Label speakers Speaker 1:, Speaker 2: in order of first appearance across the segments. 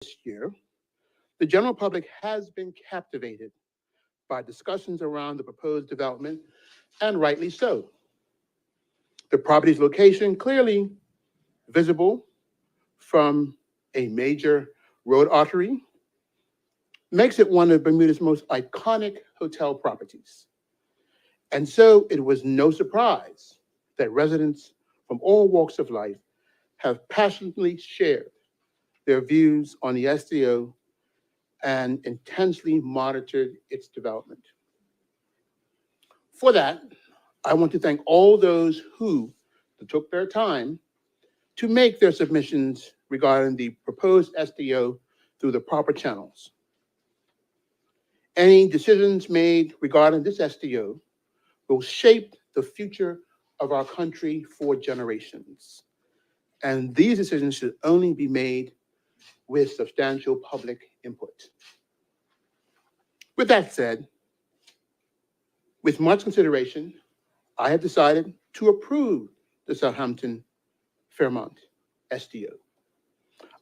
Speaker 1: this year, the general public has been captivated by discussions around the proposed development, and rightly so. The property's location, clearly visible from a major road artery, makes it one of Bermuda's most iconic hotel properties. And so it was no surprise that residents from all walks of life have passionately shared their views on the SDO and intensely monitored its development. For that, I want to thank all those who took their time to make their submissions regarding the proposed SDO through the proper channels. Any decisions made regarding this SDO will shape the future of our country for generations. And these decisions should only be made with substantial public input. With that said, with much consideration, I have decided to approve the Southampton Fairmont SDO.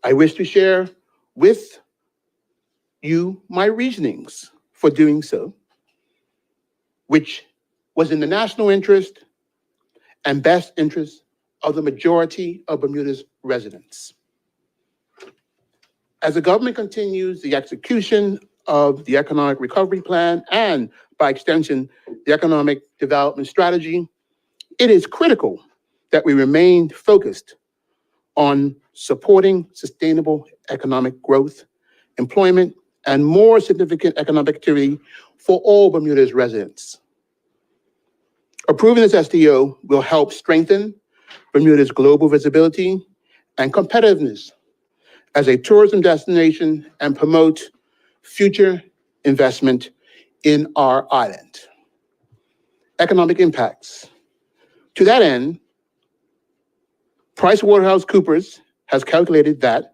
Speaker 1: I wish to share with you my reasonings for doing so, which was in the national interest and best interest of the majority of Bermuda's residents. As the government continues the execution of the Economic Recovery Plan and, by extension, the Economic Development Strategy, it is critical that we remain focused on supporting sustainable economic growth, employment, and more significant economic activity for all Bermuda's residents. Approving this SDO will help strengthen Bermuda's global visibility and competitiveness as a tourism destination and promote future investment in our island. Economic impacts. To that end, PricewaterhouseCoopers has calculated that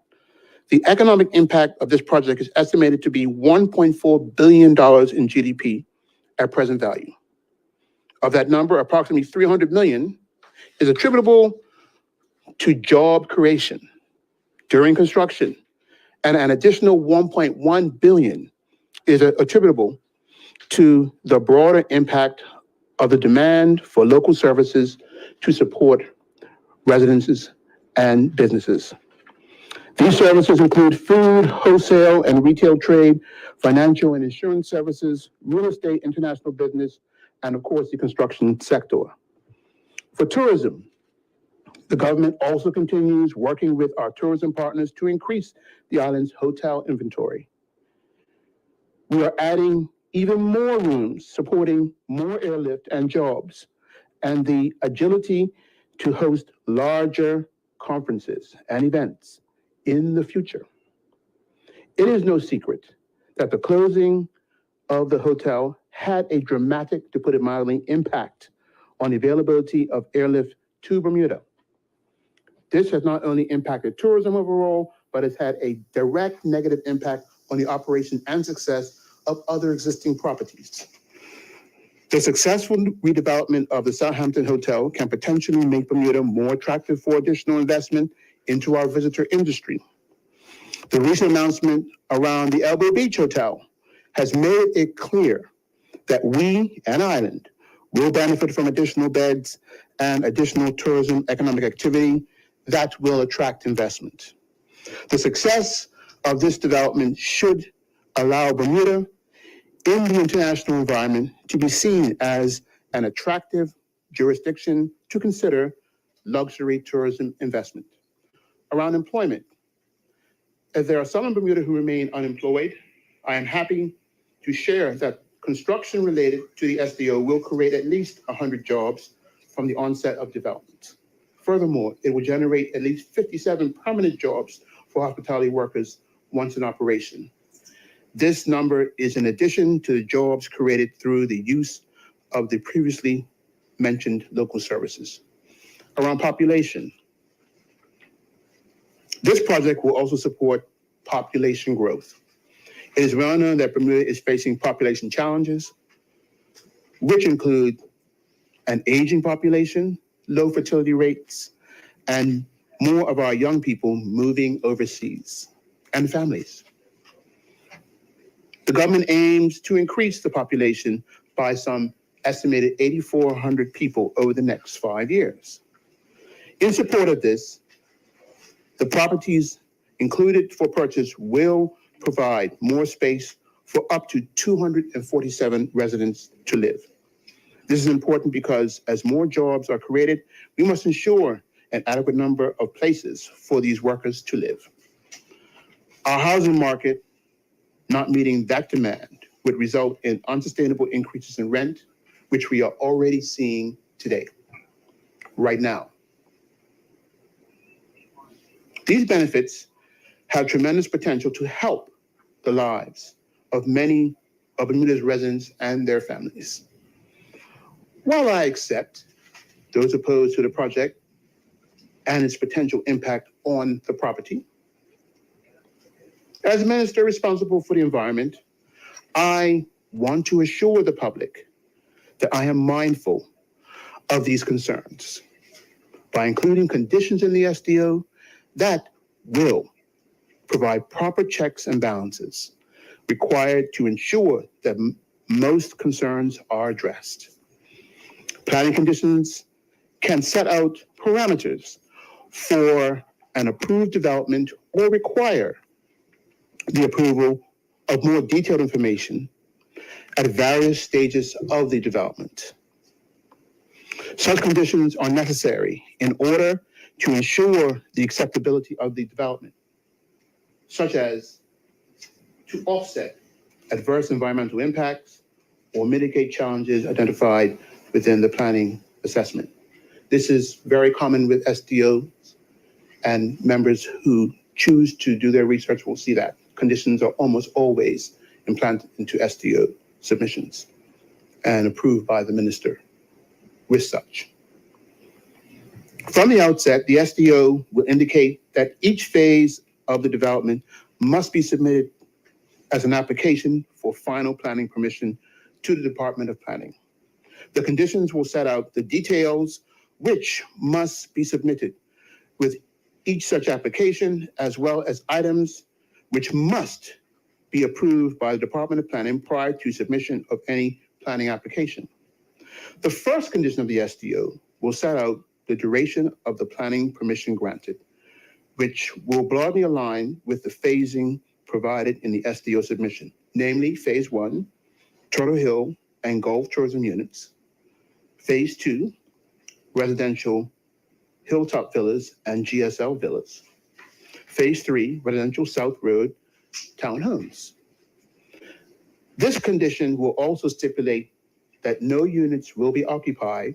Speaker 1: the economic impact of this project is estimated to be $1.4 billion in GDP at present value. Of that number, approximately $300 million is attributable to job creation during construction, and an additional $1.1 billion is attributable to the broader impact of the demand for local services to support residences and businesses. These services include food, wholesale and retail trade, financial and insurance services, real estate, international business, and of course, the construction sector. For tourism, the government also continues working with our tourism partners to increase the island's hotel inventory. We are adding even more rooms, supporting more airlift and jobs, and the agility to host larger conferences and events in the future. It is no secret that the closing of the hotel had a dramatic, to put it mildly, impact on the availability of airlift to Bermuda. This has not only impacted tourism overall, but has had a direct negative impact on the operation and success of other existing properties. The successful redevelopment of the Southampton Hotel can potentially make Bermuda more attractive for additional investment into our visitor industry. The recent announcement around the Elbow Beach Hotel has made it clear that we, an island, will benefit from additional beds and additional tourism economic activity that will attract investment. The success of this development should allow Bermuda in the international environment to be seen as an attractive jurisdiction to consider luxury tourism investment. Around employment, as there are some in Bermuda who remain unemployed, I am happy to share that construction related to the SDO will create at least 100 jobs from the onset of development. Furthermore, it will generate at least 57 permanent jobs for hospitality workers once in operation. This number is in addition to the jobs created through the use of the previously mentioned local services. Around population, this project will also support population growth. It is well known that Bermuda is facing population challenges, which include an aging population, low fertility rates, and more of our young people moving overseas. and families. The government aims to increase the population by some estimated 8,400 people over the next 5 years. In support of this, the properties included for purchase will provide more space for up to 247 residents to live. This is important because as more jobs are created, we must ensure an adequate number of places for these workers to live. Our housing market not meeting that demand would result in unsustainable increases in rent, which we are already seeing today, right now. These benefits have tremendous potential to help the lives of many of Bermuda's residents and their families. While I accept those opposed to the project and its potential impact on the property, as a minister responsible for the environment, I want to assure the public that I am mindful of these concerns by including conditions in the SDO that will provide proper checks and balances required to ensure that most concerns are addressed. Planning conditions can set out parameters for an approved development or require the approval of more detailed information at various stages of the development. Such conditions are necessary in order to ensure the acceptability of the development, such as to offset adverse environmental impacts or mitigate challenges identified within the planning assessment. This is very common with SDOs, and members who choose to do their research will see that. Conditions are almost always implanted into SDO submissions and approved by the minister with such. From the outset, the SDO will indicate that each phase of the development must be submitted as an application for final planning permission to the Department of Planning. The conditions will set out the details which must be submitted with each such application, as well as items which must be approved by the Department of Planning prior to submission of any planning application. The first condition of the SDO will set out the duration of the planning permission granted, which will broadly align with the phasing provided in the SDO submission, namely Phase 1, Turtle Hill and Gulf Tourism Units, Phase 2, Residential Hilltop Villas and GSL Villas, Phase 3, Residential South Road Townhomes. This condition will also stipulate that no units will be occupied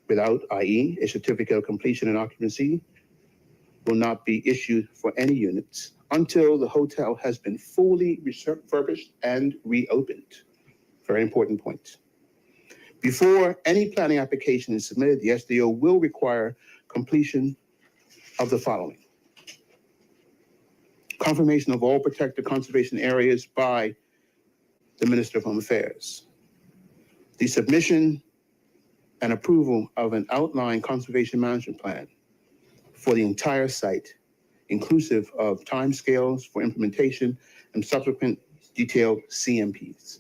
Speaker 1: without, i.e., a certificate of completion and occupancy will not be issued for any units until the hotel has been fully refurbished and reopened. Very important point. Before any planning application is submitted, the SDO will require completion of the following: confirmation of all protected conservation areas by the Minister of Home Affairs, the submission and approval of an outline conservation management plan for the entire site, inclusive of timescales for implementation and subsequent detailed CMPs,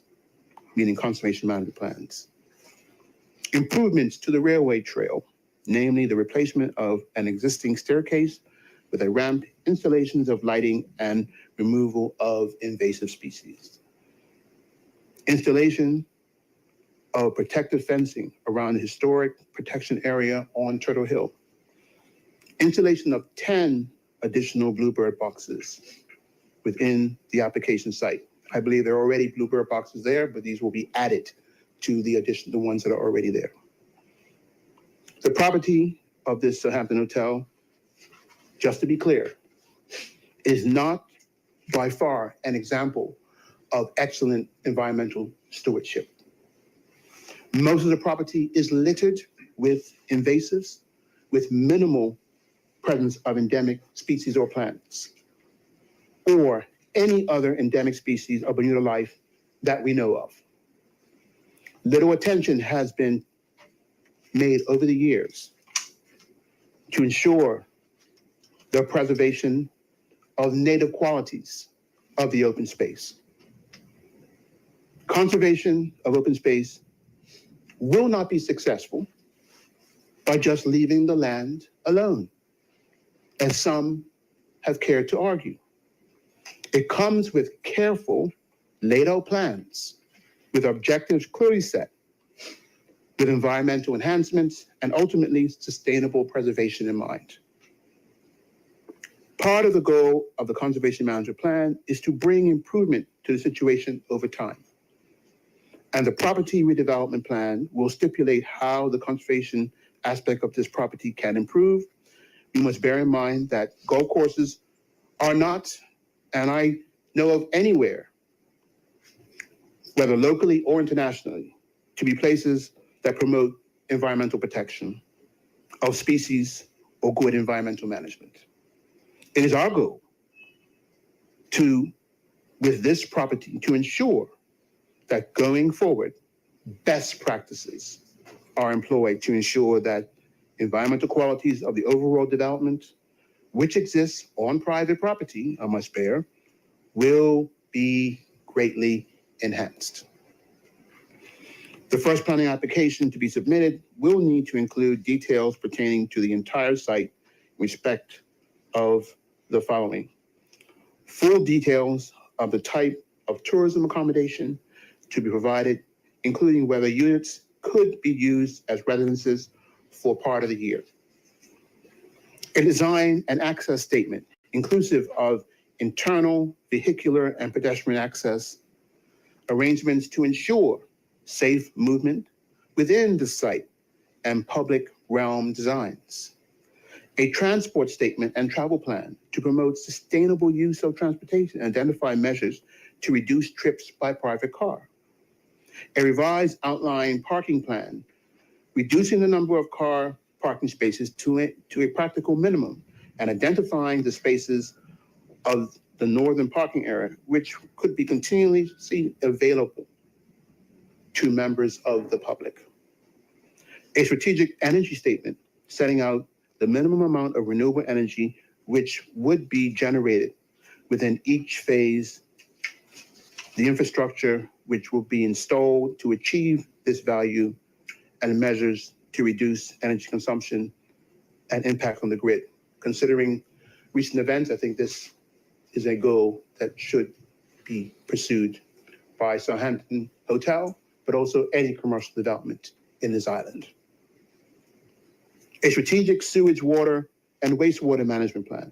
Speaker 1: meaning conservation management plans. Improvements to the railway trail, namely the replacement of an existing staircase with a ramp, installations of lighting, and removal of invasive species. Installation of protective fencing around the historic protection area on Turtle Hill. Installation of 10 additional bluebird boxes within the application site. I believe there are already bluebird boxes there, but these will be added to the ones that are already there. The property of this Southampton hotel, just to be clear, is not by far an example of excellent environmental stewardship. Most of the property is littered with invasives with minimal presence of endemic species or plants, or any other endemic species of Bermuda life that we know of. Little attention has been made over the years to ensure the preservation of native qualities of the open space. Conservation of open space will not be successful by just leaving the land alone, as some have cared to argue. It comes with careful, laid-out plans, with objectives clearly set, with environmental enhancements and ultimately sustainable preservation in mind. Part of the goal of the Conservation Management Plan is to bring improvement to the situation over time. And the Property Redevelopment Plan will stipulate how the conservation aspect of this property can improve. We must bear in mind that golf courses are not, and I know of anywhere, whether locally or internationally, to be places that promote environmental protection of species or good environmental management. It is our goal with this property, to ensure that going forward, best practices are employed to ensure that environmental qualities of the overall development, which exists on private property, I must bear, will be greatly enhanced. The first planning application to be submitted will need to include details pertaining to the entire site in respect of the following: full details of the type of tourism accommodation to be provided, including whether units could be used as residences for part of the year. A design and access statement, inclusive of internal, vehicular, and pedestrian access arrangements to ensure safe movement within the site and public realm designs. A transport statement and travel plan to promote sustainable use of transportation and identify measures to reduce trips by private car. A revised outline parking plan, reducing the number of car parking spaces to a practical minimum and identifying the spaces of the northern parking area, which could be continually available to members of the public. A strategic energy statement setting out the minimum amount of renewable energy which would be generated within each phase, the infrastructure which will be installed to achieve this value, and measures to reduce energy consumption and impact on the grid. Considering recent events, I think this is a goal that should be pursued by Southampton Hotel, but also any commercial development in this island. A strategic sewage, water, and wastewater management plan,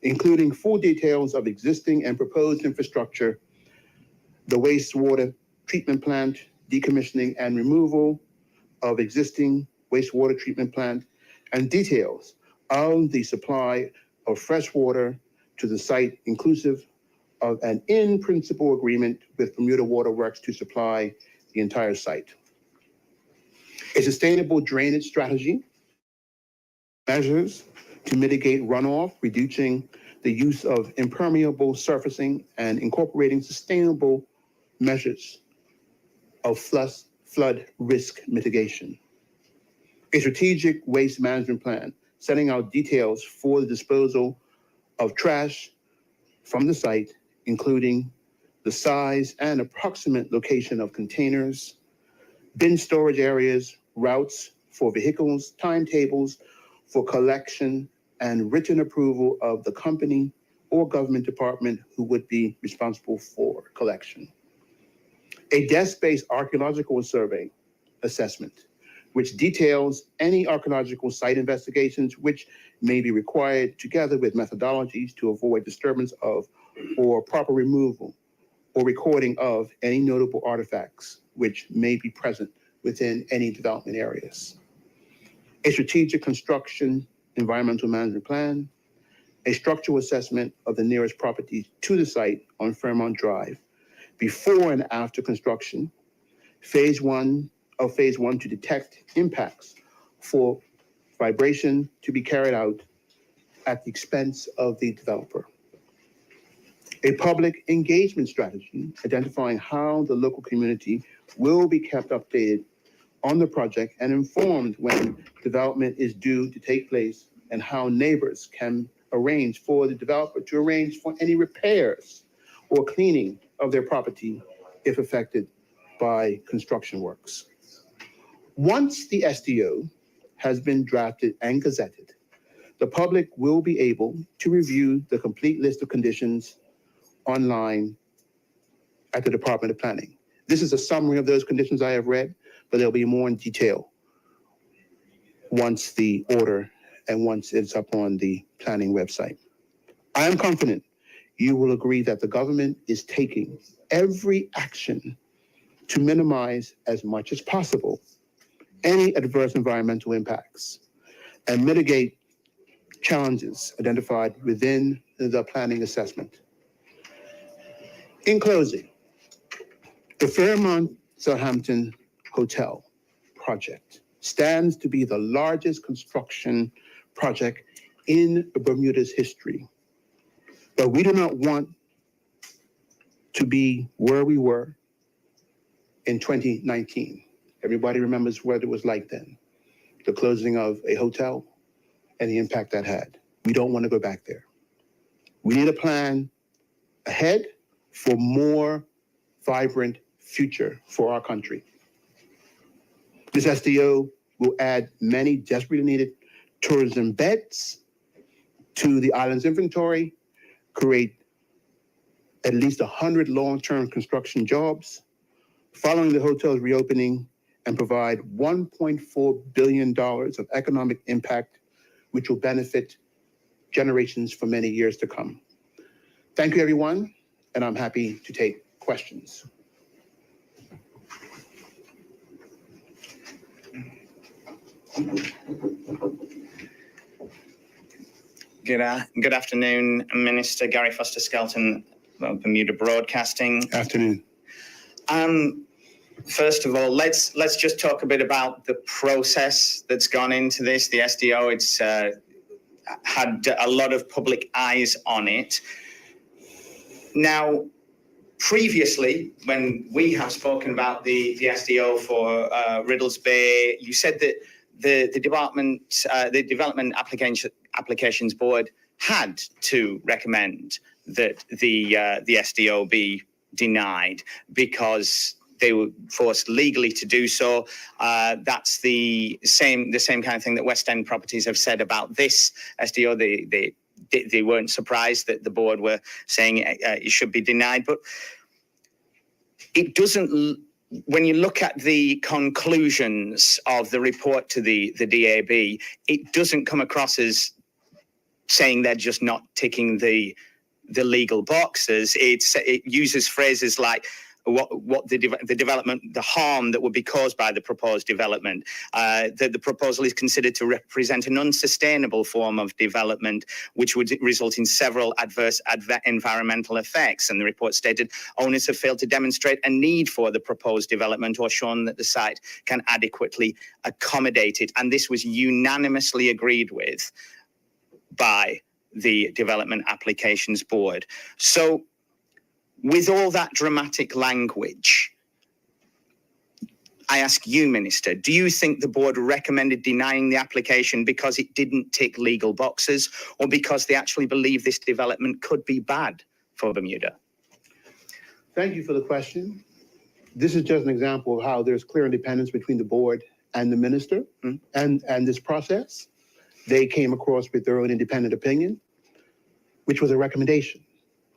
Speaker 1: including full details of existing and proposed infrastructure, the wastewater treatment plant, decommissioning and removal of existing wastewater treatment plant, and details of the supply of fresh water to the site, inclusive of an in-principle agreement with Bermuda Water Works to supply the entire site. A sustainable drainage strategy, measures to mitigate runoff, reducing the use of impermeable surfacing, and incorporating sustainable measures of flood risk mitigation. A strategic waste management plan, setting out details for the disposal of trash from the site, including the size and approximate location of containers, bin storage areas, routes for vehicles, timetables for collection, and written approval of the company or government department who would be responsible for collection. A desk-based archaeological survey assessment, which details any archaeological site investigations which may be required, together with methodologies to avoid disturbance of or proper removal or recording of any notable artifacts which may be present within any development areas. A strategic construction environmental management plan, a structural assessment of the nearest property to the site on Fairmont Drive before and after construction, phase one to detect impacts for vibration to be carried out at the expense of the developer. A public engagement strategy identifying how the local community will be kept updated on the project and informed when development is due to take place, and how neighbors can arrange for the developer to arrange for any repairs or cleaning of their property if affected by construction works. Once the SDO has been drafted and gazetted, the public will be able to review the complete list of conditions online at the Department of Planning. This is a summary of those conditions I have read, but there'll be more in detail once the order and once it's up on the planning website. I am confident you will agree that the government is taking every action to minimize as much as possible any adverse environmental impacts and mitigate challenges identified within the planning assessment. In closing, the Fairmont Southampton Hotel project stands to be the largest construction project in Bermuda's history. But we do not want to be where we were in 2019. Everybody remembers what it was like then, the closing of a hotel and the impact that had. We don't want to go back there. We need a plan ahead for more vibrant future for our country. This SDO will add many desperately needed tourism beds to the island's inventory, create at least 100 long-term construction jobs following the hotel's reopening, and provide $1.4 billion of economic impact, which will benefit generations for many years to come. Thank you, everyone, and I'm happy to take questions.
Speaker 2: Good afternoon, Minister Gary Foster-Skelton, Bermuda Broadcasting.
Speaker 1: Afternoon.
Speaker 2: First of all, let's just talk a bit about the process that's gone into this. The SDO, it's had a lot of public eyes on it. Now, previously, when we have spoken about the SDO for Riddles Bay, you said that the Development Applications Board had to recommend that the SDO be denied because they were forced legally to do so. That's the same kind of thing that West End Properties have said about this SDO. They weren't surprised that the board were saying it should be denied, but it doesn't. When you look at the conclusions of the report to the DAB, it doesn't come across as saying they're just not ticking the legal boxes. It uses phrases like what the development, the harm that would be caused by the proposed development, that the proposal is considered to represent an unsustainable form of development, which would result in several adverse environmental effects. And the report stated owners have failed to demonstrate a need for the proposed development or shown that the site can adequately accommodate it. And this was unanimously agreed with by the Development Applications Board. So, with all that dramatic language, I ask you, Minister, do you think the board recommended denying the application because it didn't tick legal boxes, or because they actually believe this development could be bad for Bermuda?
Speaker 1: Thank you for the question. This is just an example of how there's clear independence between the board and the minister and this process. They came across with their own independent opinion, which was a recommendation,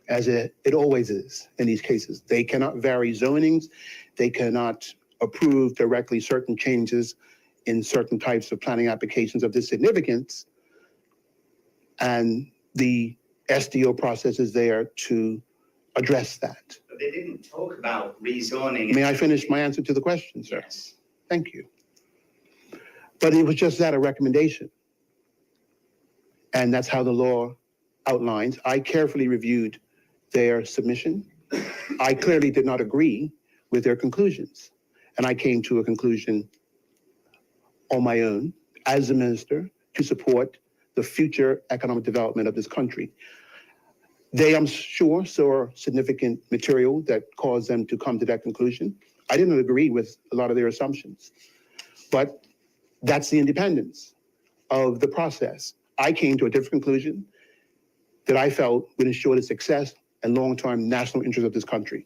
Speaker 1: as it always is in these cases. They cannot vary zonings. They cannot approve directly certain changes in certain types of planning applications of this significance. And the SDO process is there to address that.
Speaker 2: But they didn't talk about rezoning.
Speaker 1: May I finish my answer to the question, sir?
Speaker 2: Yes.
Speaker 1: Thank you. But it was just that, a recommendation. And that's how the law outlines. I carefully reviewed their submission. I clearly did not agree with their conclusions. And I came to a conclusion on my own as a minister to support the future economic development of this country. They, I'm sure, saw significant material that caused them to come to that conclusion. I didn't agree with a lot of their assumptions, but that's the independence of the process. I came to a different conclusion, that I felt would ensure the success and long-term national interest of this country.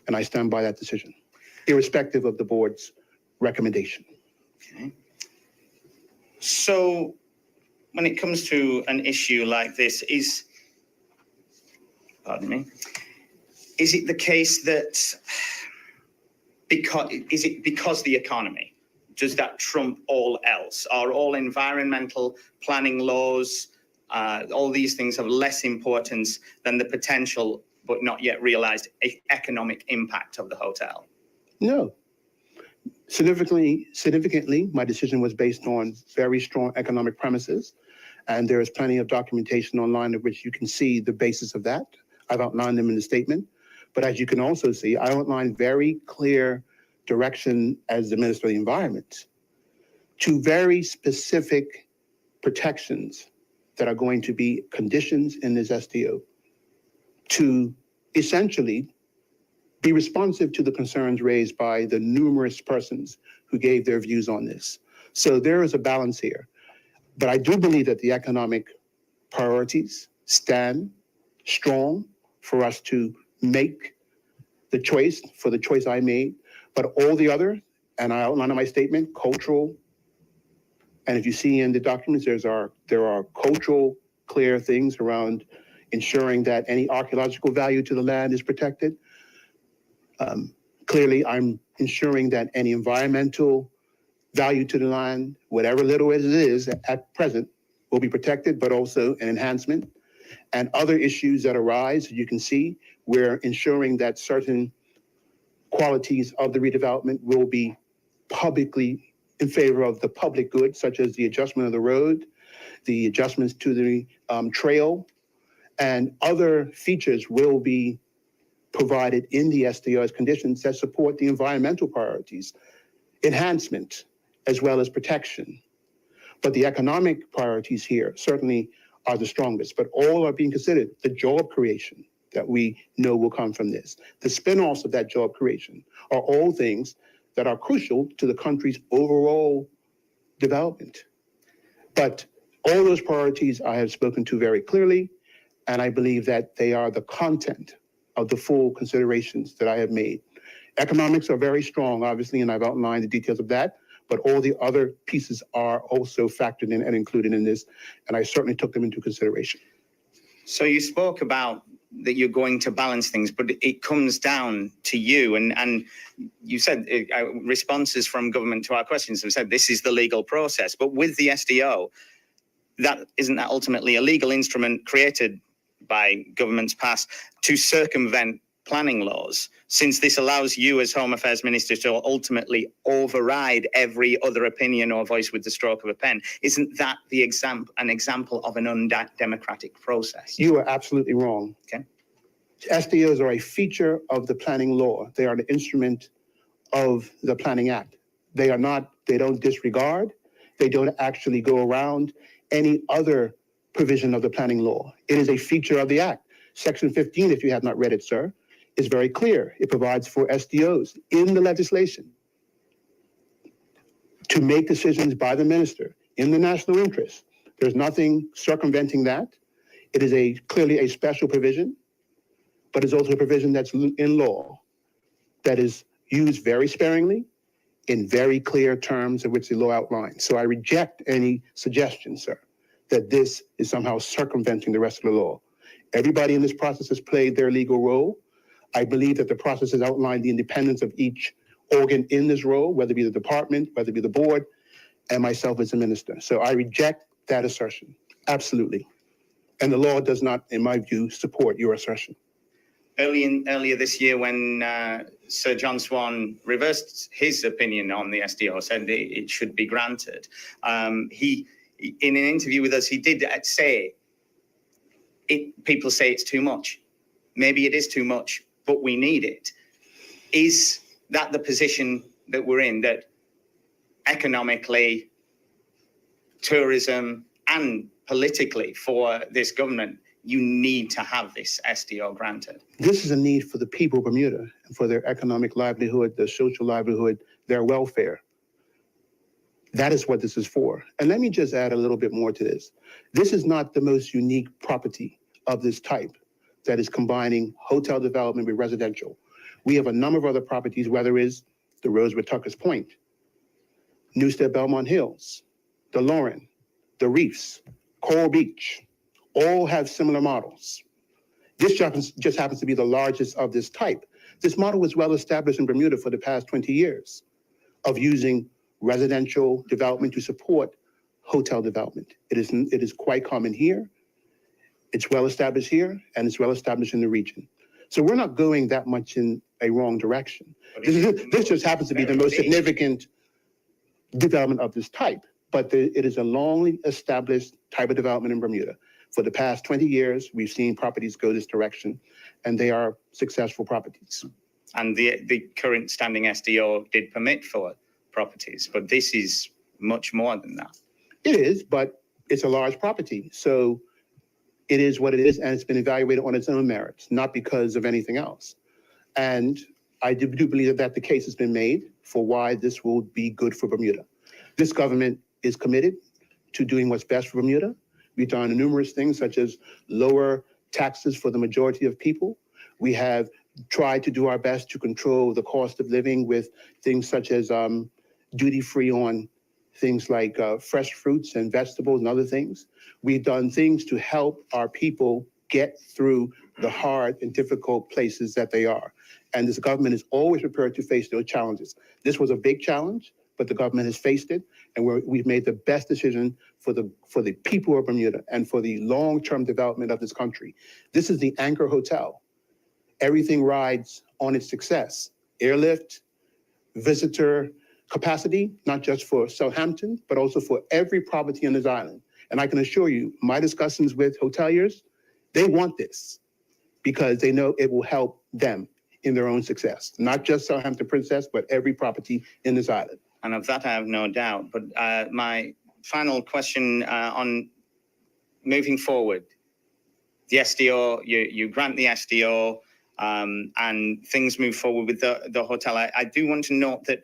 Speaker 1: And I stand by that decision, irrespective of the board's recommendation.
Speaker 2: Okay. So when it comes to an issue like this, pardon me, is it the case that because the economy, does that trump all else? Are all environmental planning laws, all these things have less importance than the potential but not yet realized economic impact of the hotel?
Speaker 1: No. Significantly, my decision was based on very strong economic premises, and there is plenty of documentation online of which you can see the basis of that. I've outlined them in the statement, but as you can also see, I outlined very clear direction as the Minister of the Environment to very specific protections that are going to be conditions in this SDO to essentially be responsive to the concerns raised by the numerous persons who gave their views on this. So there is a balance here. But I do believe that the economic priorities stand strong for us to make the choice I made. But all the other, and I outlined in my statement, cultural, and if you see in the documents, there are cultural clear things around ensuring that any archaeological value to the land is protected. Clearly, I'm ensuring that any environmental value to the land, whatever little it is at present, will be protected, but also an enhancement. And other issues that arise, you can see, we're ensuring that certain qualities of the redevelopment will be publicly in favor of the public good, such as the adjustment of the road, the adjustments to the trail, and other features will be provided in the SDO as conditions that support the environmental priorities, enhancement, as well as protection. But the economic priorities here certainly are the strongest, but all are being considered. The job creation that we know will come from this, the spin-offs of that job creation are all things that are crucial to the country's overall development. But all those priorities I have spoken to very clearly, and I believe that they are the content of the full considerations that I have made. Economics are very strong, obviously, and I've outlined the details of that, but all the other pieces are also factored in and included in this, and I certainly took them into consideration.
Speaker 2: So you spoke about that you're going to balance things, but it comes down to you, and you said responses from government to our questions have said this is the legal process, but with the SDO, isn't that ultimately a legal instrument created by governments past to circumvent planning laws, since this allows you as Home Affairs Minister to ultimately override every other opinion or voice with the stroke of a pen? Isn't that an example of an undemocratic process?
Speaker 1: You are absolutely wrong.
Speaker 2: Okay.
Speaker 1: SDOs are a feature of the planning law. They are the instrument of the Planning Act. They don't disregard, they don't actually go around any other provision of the planning law. It is a feature of the Act. Section 15, if you have not read it, sir, is very clear. It provides for SDOs in the legislation to make decisions by the minister in the national interest. There's nothing circumventing that. It is clearly a special provision, but it's also a provision that's in law that is used very sparingly in very clear terms in which the law outlines. So I reject any suggestion, sir, that this is somehow circumventing the rest of the law. Everybody in this process has played their legal role. I believe that the process has outlined the independence of each organ in this role, whether it be the department, whether it be the board, and myself as a minister. So I reject that assertion, absolutely. And the law does not, in my view, support your assertion.
Speaker 2: Earlier this year, when Sir John Swan reversed his opinion on the SDO, said it should be granted, he, in an interview with us, he did say, people say it's too much. Maybe it is too much, but we need it. Is that the position that we're in, that economically, tourism, and politically for this government, you need to have this SDO granted?
Speaker 1: This is a need for the people of Bermuda and for their economic livelihood, their social livelihood, their welfare. That is what this is for. And let me just add a little bit more to this. This is not the most unique property of this type that is combining hotel development with residential. We have a number of other properties, whether it's the Rosewood Tuckers Point, Newstead Belmont Hills, the Lauren, the Reefs, Coral Beach, all have similar models. This just happens to be the largest of this type. This model was well established in Bermuda for the past 20 years of using residential development to support hotel development. It is quite common here. It's well established here, and it's well established in the region. So we're not going that much in a wrong direction. This just happens to be the most significant development of this type, but it is a long established type of development in Bermuda. For the past 20 years, we've seen properties go this direction, and they are successful properties.
Speaker 2: And the current standing SDO did permit for properties, but this is much more than that.
Speaker 1: It is, but it's a large property. So it is what it is, and it's been evaluated on its own merits, not because of anything else. And I do believe that the case has been made for why this will be good for Bermuda. This government is committed to doing what's best for Bermuda. We've done numerous things, such as lower taxes for the majority of people. We have tried to do our best to control the cost of living with things such as duty-free on things like fresh fruits and vegetables and other things. We've done things to help our people get through the hard and difficult places that they are. And this government is always prepared to face those challenges. This was a big challenge, but the government has faced it, and we've made the best decision for the people of Bermuda and for the long-term development of this country. This is the anchor hotel. Everything rides on its success. Airlift, visitor capacity, not just for Southampton, but also for every property on this island. And I can assure you, my discussions with hoteliers, they want this because they know it will help them in their own success, not just Southampton Princess, but every property in this island.
Speaker 2: And of that, I have no doubt. But my final question on moving forward, the SDO, you grant the SDO and things move forward with the hotel. I do want to note that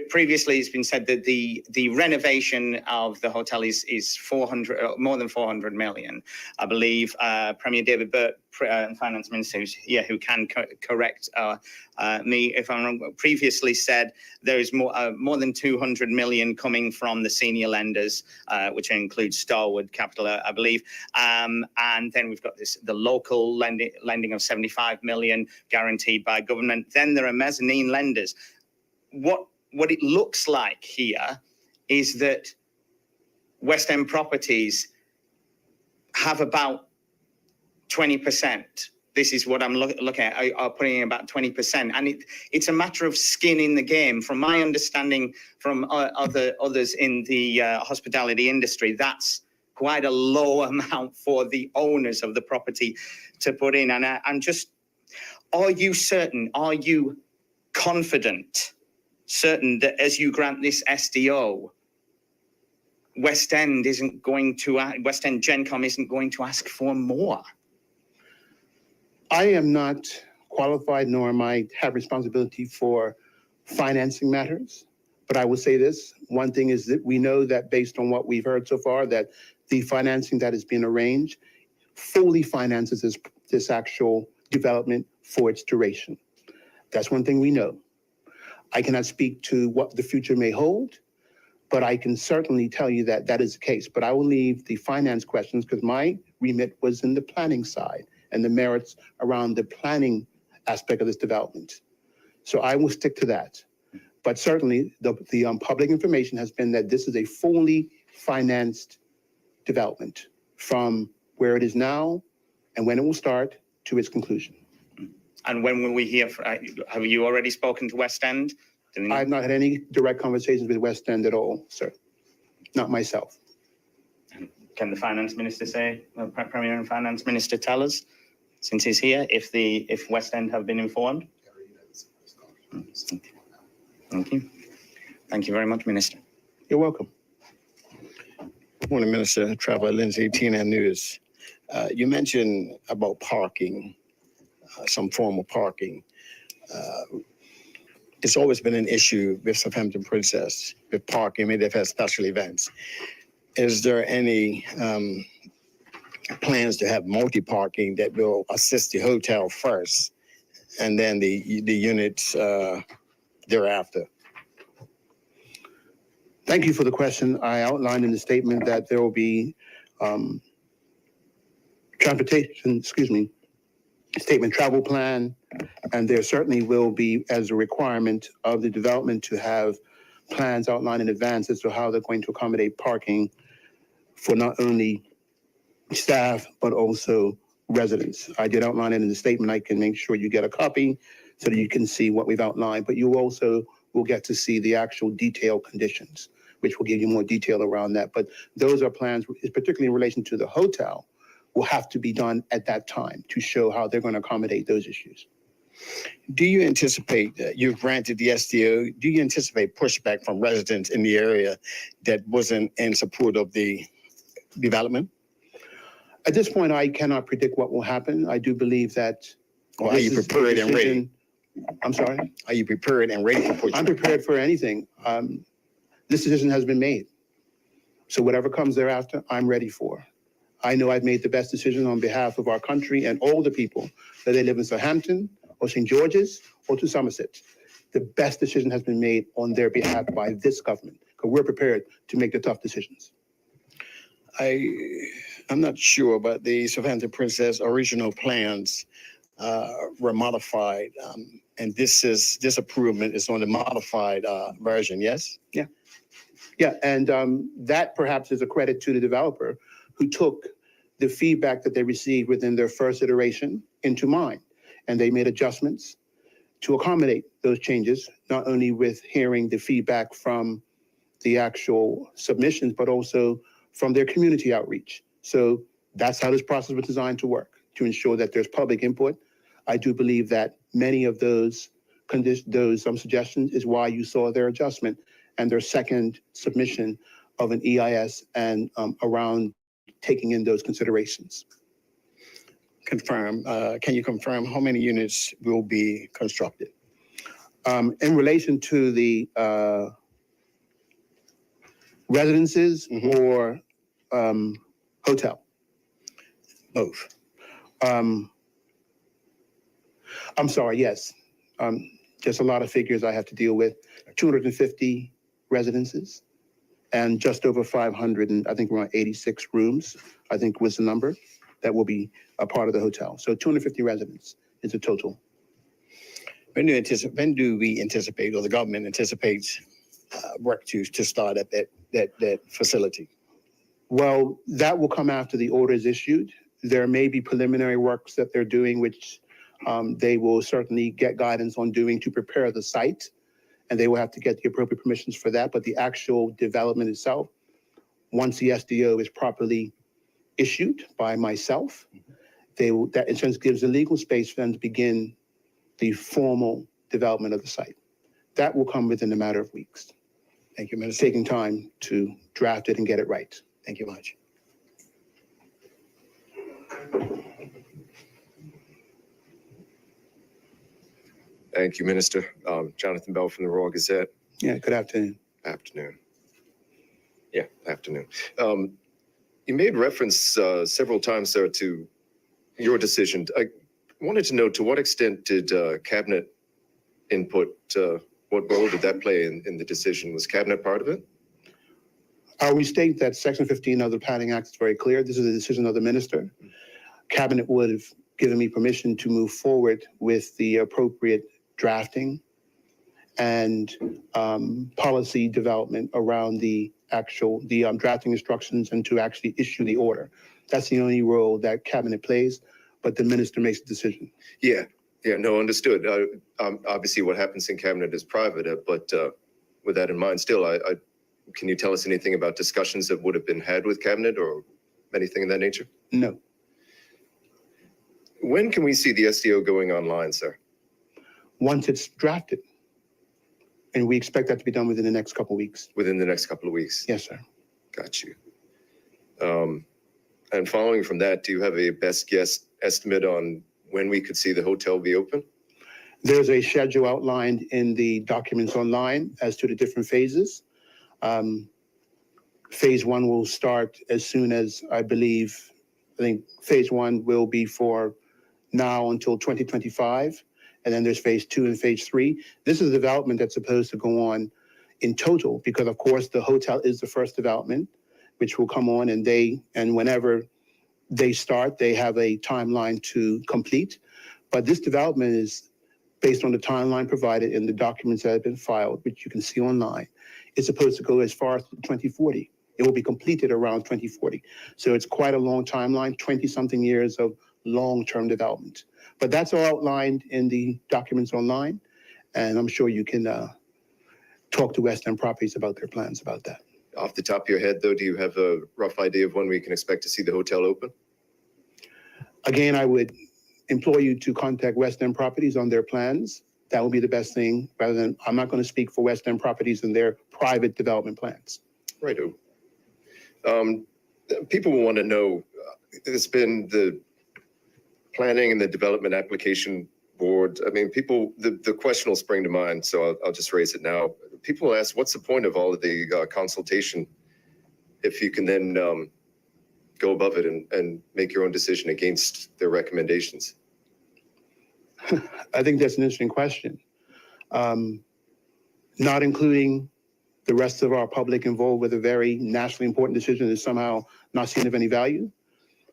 Speaker 2: previously it's been said that the renovation of the hotel is 400, more than 400 million. I believe Premier David Burt, Finance Minister, who's here, who can correct me if I'm wrong, previously said there is more than 200 million coming from the senior lenders, which includes Starwood Capital, I believe. And then we've got the local lending of 75 million guaranteed by government. Then there are mezzanine lenders. What it looks like here is that West End properties have about 20%. This is what I'm looking at, are putting in about 20%. And it's a matter of skin in the game. From my understanding from others in the hospitality industry, that's quite a low amount for the owners of the property to put in. And I'm just, are you certain, are you confident, certain that as you grant this SDO, West End Gencom isn't going to ask for more?
Speaker 1: I am not qualified, nor am I have responsibility for financing matters. But I will say this, one thing is that we know that based on what we've heard so far, that the financing that is being arranged fully finances this actual development for its duration. That's one thing we know. I cannot speak to what the future may hold, but I can certainly tell you that that is the case. But I will leave the finance questions because my remit was in the planning side and the merits around the planning aspect of this development. So I will stick to that. But certainly the public information has been that this is a fully financed development from where it is now and when it will start to its conclusion.
Speaker 2: And when will we hear, have you already spoken to West End?
Speaker 1: I've not had any direct conversations with West End at all, sir. Not myself.
Speaker 2: Can the Finance Minister say, Premier and Finance Minister tell us, since he's here, if West End have been informed? Thank you. Thank you very much, Minister.
Speaker 1: You're welcome.
Speaker 3: Morning, Minister. Traveler Lindsay, TNN News. You mentioned about parking, some form of parking. It's always been an issue with Southampton Princess, with parking. Maybe they've had special events. Is there any plans to have multi-parking that will assist the hotel first, and then the units thereafter?
Speaker 1: Thank you for the question. I outlined in the statement that there will be transportation, statement travel plan, and there certainly will be, as a requirement of the development, to have plans outlined in advance as to how they're going to accommodate parking for not only staff, but also residents. I did outline it in the statement. I can make sure you get a copy so that you can see what we've outlined, but you also will get to see the actual detailed conditions, which will give you more detail around that. But those are plans, particularly in relation to the hotel, will have to be done at that time to show how they're going to accommodate those issues.
Speaker 3: Do you anticipate, you've granted the SDO, do you anticipate pushback from residents in the area that wasn't in support of the development?
Speaker 1: At this point, I cannot predict what will happen. I do believe that.
Speaker 3: Or are you prepared and ready?
Speaker 1: I'm sorry?
Speaker 3: Are you prepared and ready for pushback?
Speaker 1: I'm prepared for anything. This decision has been made. So whatever comes thereafter, I'm ready for. I know I've made the best decision on behalf of our country and all the people, whether they live in Southampton or St. George's or to Somerset. The best decision has been made on their behalf by this government, because we're prepared to make the tough decisions.
Speaker 3: I'm not sure, but the Southampton Princess original plans were modified, and this approval is on the modified version, yes?
Speaker 1: Yeah, and that perhaps is a credit to the developer who took the feedback that they received within their first iteration into mind. And they made adjustments to accommodate those changes, not only with hearing the feedback from the actual submissions, but also from their community outreach. So that's how this process was designed to work, to ensure that there's public input. I do believe that many of those suggestions is why you saw their adjustment and their second submission of an EIS and around taking in those considerations.
Speaker 3: Can you confirm how many units will be constructed?
Speaker 1: In relation to the residences or hotel?
Speaker 3: Both.
Speaker 1: I'm sorry, yes. Just a lot of figures I have to deal with. 250 residences and just over 500, and I think around 86 rooms, I think was the number that will be a part of the hotel. So 250 residents is the total.
Speaker 3: When do we anticipate, or the government anticipates, work to start at that facility?
Speaker 1: Well, that will come after the order is issued. There may be preliminary works that they're doing, which they will certainly get guidance on doing to prepare the site, and they will have to get the appropriate permissions for that. But the actual development itself, once the SDO is properly issued by myself, that in sense gives the legal space for them to begin the formal development of the site. That will come within a matter of weeks.
Speaker 3: Thank you, Minister.
Speaker 1: Taking time to draft it and get it right.
Speaker 3: Thank you much.
Speaker 4: Thank you, Minister. Jonathan Bell from the Royal Gazette.
Speaker 1: Yeah, good afternoon.
Speaker 4: Afternoon. Yeah, afternoon. You made reference several times, sir, to your decision. I wanted to know, to what extent did Cabinet input, what role did that play in the decision? Was Cabinet part of it?
Speaker 1: I will state that Section 15 of the Planning Act is very clear. This is a decision of the minister. Cabinet would have given me permission to move forward with the appropriate drafting and policy development around the drafting instructions and to actually issue the order. That's the only role that Cabinet plays, but the minister makes the decision.
Speaker 4: Yeah, no, understood. Obviously, what happens in Cabinet is private, but with that in mind, still, can you tell us anything about discussions that would have been had with Cabinet or anything of that nature?
Speaker 1: No.
Speaker 4: When can we see the SDO going online, sir?
Speaker 1: Once it's drafted. And we expect that to be done within the next couple of weeks.
Speaker 4: Within the next couple of weeks?
Speaker 1: Yes, sir.
Speaker 4: Got you. And following from that, do you have a best guess estimate on when we could see the hotel be open?
Speaker 1: There's a schedule outlined in the documents online as to the different phases. Phase 1 will start as soon as, I believe, I think phase one will be for now until 2025. And then there's phase two and phase three. This is a development that's supposed to go on in total because, of course, the hotel is the first development, which will come on and whenever they start, they have a timeline to complete. But this development is based on the timeline provided in the documents that have been filed, which you can see online. It's supposed to go as far as 2040. It will be completed around 2040. So it's quite a long timeline, 20-something years of long-term development. But that's all outlined in the documents online, and I'm sure you can talk to West End Properties about their plans about that.
Speaker 4: Off the top of your head, though, do you have a rough idea of when we can expect to see the hotel open?
Speaker 1: Again, I would implore you to contact West End Properties on their plans. That would be the best thing, rather than, I'm not going to speak for West End Properties and their private development plans.
Speaker 4: Righto. People will want to know, it's been the planning and the development application board. I mean, the question will spring to mind, so I'll just raise it now. People ask, what's the point of all of the consultation if you can then go above it and make your own decision against their recommendations?
Speaker 1: I think that's an interesting question. Not including the rest of our public involved with a very nationally important decision is somehow not seen of any value.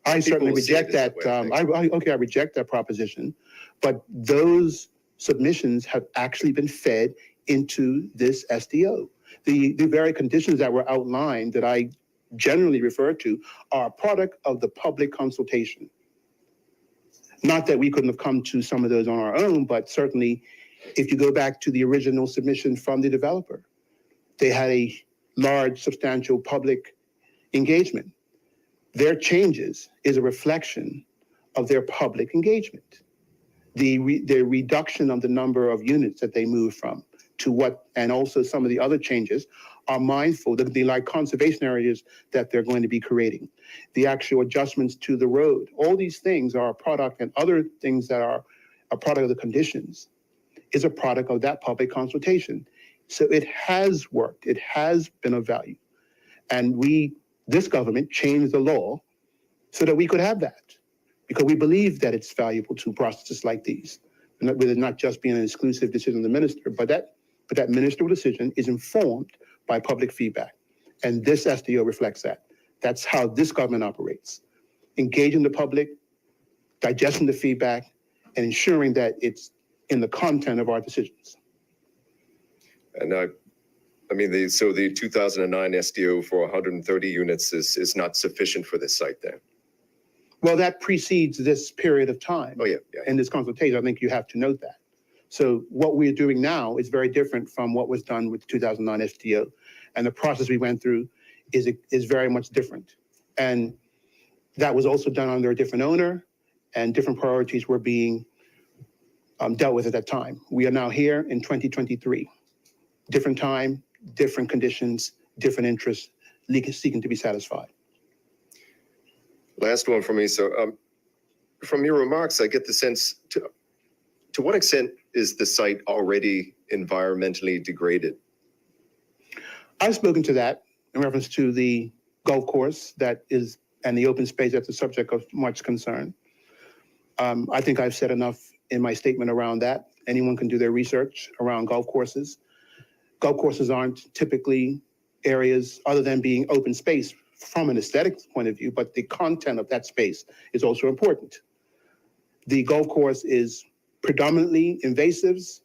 Speaker 1: I certainly reject that. I reject that proposition, but those submissions have actually been fed into this SDO. The very conditions that were outlined that I generally refer to are a product of the public consultation. Not that we couldn't have come to some of those on our own, but certainly if you go back to the original submission from the developer, they had a large, substantial public engagement. Their changes is a reflection of their public engagement. The reduction of the number of units that they move from to what, and also some of the other changes are mindful, the like conservation areas that they're going to be creating, the actual adjustments to the road. All these things are a product, and other things that are a product of the conditions is a product of that public consultation. So it has worked. It has been of value. And this government changed the law so that we could have that, because we believe that it's valuable to processes like these, with it not just being an exclusive decision of the minister, but that ministerial decision is informed by public feedback. And this SDO reflects that. That's how this government operates. Engaging the public, digesting the feedback, and ensuring that it's in the content of our decisions.
Speaker 4: And I mean, the 2009 SDO for 130 units is not sufficient for this site then?
Speaker 1: Well, that precedes this period of time.
Speaker 4: Oh, yeah.
Speaker 1: In this consultation, I think you have to note that. So what we're doing now is very different from what was done with the 2009 SDO. And the process we went through is very much different. And that was also done under a different owner, and different priorities were being dealt with at that time. We are now here in 2023. Different time, different conditions, different interests seeking to be satisfied.
Speaker 4: Last one for me. So from your remarks, I get the sense, to what extent is the site already environmentally degraded?
Speaker 1: I've spoken to that in reference to the golf course and the open space that's the subject of much concern. I think I've said enough in my statement around that. Anyone can do their research around golf courses. Golf courses aren't typically areas other than being open space from an aesthetic point of view, but the content of that space is also important. The golf course is predominantly invasives,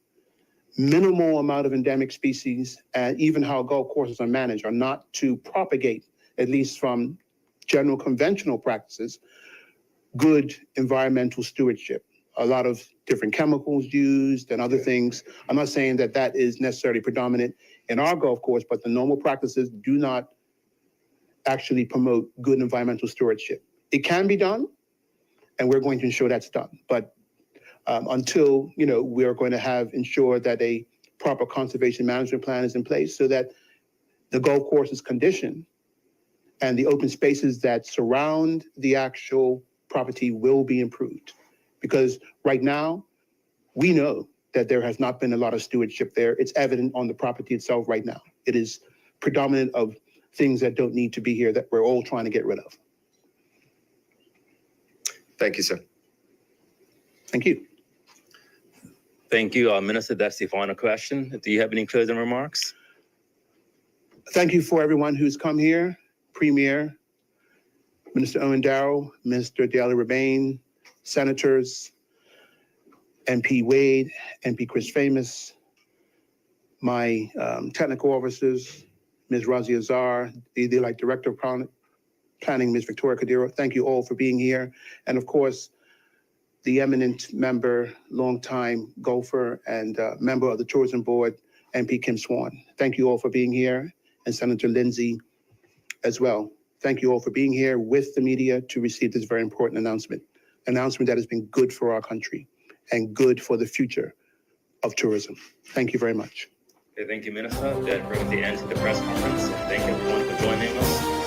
Speaker 1: minimal amount of endemic species, and even how golf courses are managed are not to propagate, at least from general conventional practices, good environmental stewardship. A lot of different chemicals used and other things. I'm not saying that that is necessarily predominant in our golf course, but the normal practices do not actually promote good environmental stewardship. It can be done, and we're going to ensure that's done. But until, we're going to ensure that a proper conservation management plan is in place so that the golf course's condition and the open spaces that surround the actual property will be improved. Because right now, we know that there has not been a lot of stewardship there. It's evident on the property itself right now. It is predominant of things that don't need to be here that we're all trying to get rid of.
Speaker 4: Thank you, sir.
Speaker 1: Thank you.
Speaker 5: Thank you, Minister. That's the final question. Do you have any closing remarks?
Speaker 1: Thank you for everyone who's come here, Premier, Minister Owen Darrow, Minister Daley Roban, Senators, MP Wade, MP Chris Famous, my technical officers, Ms. Razia Azar, the Director of Planning, Ms. Victoria Cadero. Thank you all for being here. And of course, the eminent member, longtime golfer and member of the Tourism Board, MP Kim Swan. Thank you all for being here, and Senator Lindsay as well. Thank you all for being here with the media to receive this very important announcement that has been good for our country and good for the future of tourism. Thank you very much.
Speaker 5: Okay, thank you, Minister. That brings the end to the press conference. Thank everyone for joining us.